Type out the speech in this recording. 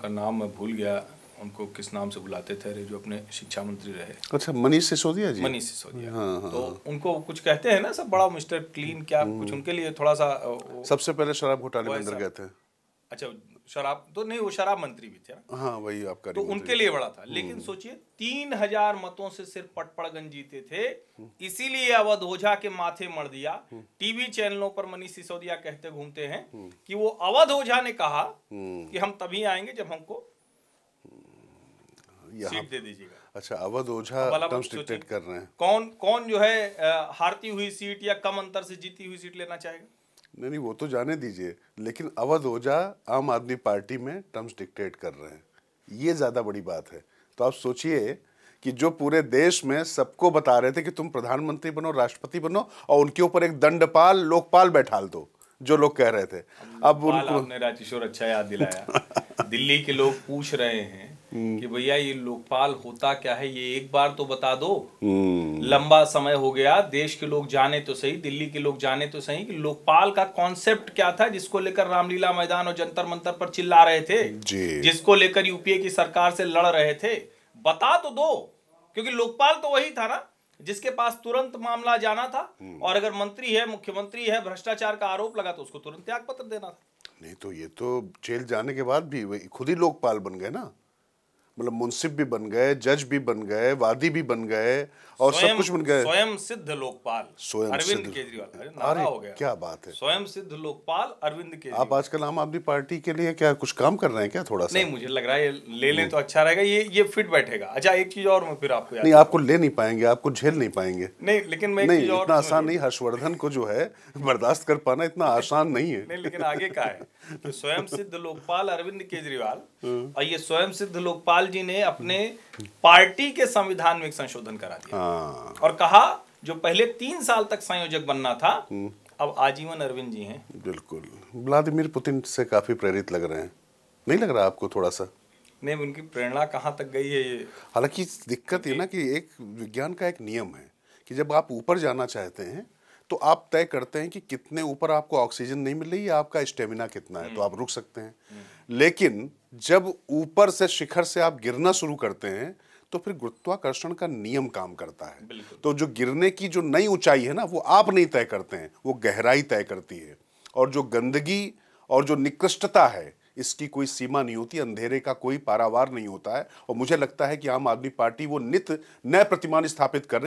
उनका नाम मैं भूल गया, उनको किस नाम से बुलाते थे, जो अपने शिक्षा मंत्री रहे। अच्छा, मनीष सिसोदिया जी। मनीष सिसोदिया। हाँ, हाँ, तो हाँ। उनको कुछ कहते हैं ना, सब बड़ा मिस्टर क्लीन, क्या कुछ उनके लिए थोड़ा सा सबसे पहले शराब घोटाले में अंदर गए थे। अच्छा, शराब तो नहीं, वो शराब मंत्री भी थे ना। हाँ, वही आबकारी तो मंत्री उनके लिए बड़ा था। लेकिन सोचिए 3000 मतों से सिर्फ पटपड़गंज जीते थे, इसीलिए अवध ओझा के माथे मर दिया। टीवी चैनलों पर मनीष सिसोदिया कहते घूमते हैं कि वो अवध ओझा ने कहा कि हम तभी आएंगे जब हमको सीट दे दीजिएगा। अच्छा, अवध ओझा टर्म्स डिक्टेट कर रहे हैं। कौन कौन जो है हारती हुई सीट या कम अंतर से जीती हुई सीट लेना चाहेगा? नहीं, वो तो जाने दीजिए, लेकिन अवध ओझा आम आदमी पार्टी में टर्म्स डिक्टेट कर रहे हैं, ये ज्यादा बड़ी बात है। तो आप सोचिए कि जो पूरे देश में सबको बता रहे थे कि तुम प्रधानमंत्री बनो, राष्ट्रपति बनो, और उनके ऊपर एक दंडपाल लोकपाल बैठाल दो, जो लोग कह रहे थे। अब उनको आपने राजकिशोर अच्छा याद दिलाया। दिल्ली के लोग पूछ रहे हैं कि भैया ये लोकपाल होता क्या है, ये एक बार तो बता दो। लंबा समय हो गया, देश के लोग जाने तो सही, दिल्ली के लोग जाने तो सही कि लोकपाल का कॉन्सेप्ट क्या था, जिसको लेकर रामलीला मैदान और जंतर मंतर पर चिल्ला रहे थे जी। जिसको लेकर यूपीए की सरकार से लड़ रहे थे। बता तो दो, क्योंकि लोकपाल तो वही था ना जिसके पास तुरंत मामला जाना था, और अगर मंत्री है, मुख्यमंत्री है, भ्रष्टाचार का आरोप लगा तो उसको तुरंत त्यागपत्र देना था। नहीं तो ये तो जेल जाने के बाद भी वही खुद ही लोकपाल बन गए ना, मतलब मुंसिफ भी बन गए, जज भी बन गए, वादी भी बन गए, और सब कुछ बन गए। स्वयं सिद्ध लोकपाल अरविंद केजरीवाल। अरे नारा हो गया, क्या बात है। स्वयं सिद्ध लोकपाल अरविंद केजरीवाल। आप आजकल आम आदमी पार्टी के लिए क्या कुछ काम कर रहे हैं क्या? थोड़ा सा नहीं, मुझे लग रहा है ये ले लें तो अच्छा रहेगा, ये फिट बैठेगा। अच्छा, एक चीज और मैं फिर आपको नहीं, आपको ले नहीं पाएंगे, आपको झेल नहीं पाएंगे। नहीं, लेकिन मैं नहीं, इतना आसान नहीं, हर्षवर्धन को जो है बर्दाश्त कर पाना इतना आसान नहीं है। नहीं, लेकिन आगे का है कि स्वयं सिद्ध लोकपाल अरविंद केजरीवाल, और ये स्वयं सिद्ध लोकपाल जी ने अपने पार्टी के संविधान में एक संशोधन करा दिया और कहा जो पहले 3 साल तक संयोजक बनना था, अब आजीवन अरविंद जी हैं। बिल्कुल, व्लादिमीर पुतिन से काफी प्रेरित लग रहे हैं, नहीं लग रहा आपको थोड़ा सा? नहीं, उनकी प्रेरणा कहाँ तक गई है ये। हालांकि दिक्कत ये ना कि एक विज्ञान का एक नियम है कि जब आप ऊपर जाना चाहते हैं तो आप तय करते हैं कि कितने ऊपर आपको ऑक्सीजन नहीं मिल रही है, आपका स्टेमिना कितना है, तो आप रुक सकते हैं। लेकिन जब ऊपर से शिखर से आप गिरना शुरू करते हैं तो फिर गुरुत्वाकर्षण का नियम काम करता है। तो जो गिरने की जो नई ऊंचाई है ना, वो आप नहीं तय करते हैं, वो गहराई तय करती है। और जो गंदगी और जो निकृष्टता है, इसकी कोई सीमा नहीं होती, अंधेरे का कोई पारावार नहीं होता है। और मुझे लगता है कि आम आदमी पार्टी वो नित नए प्रतिमान स्थापित कर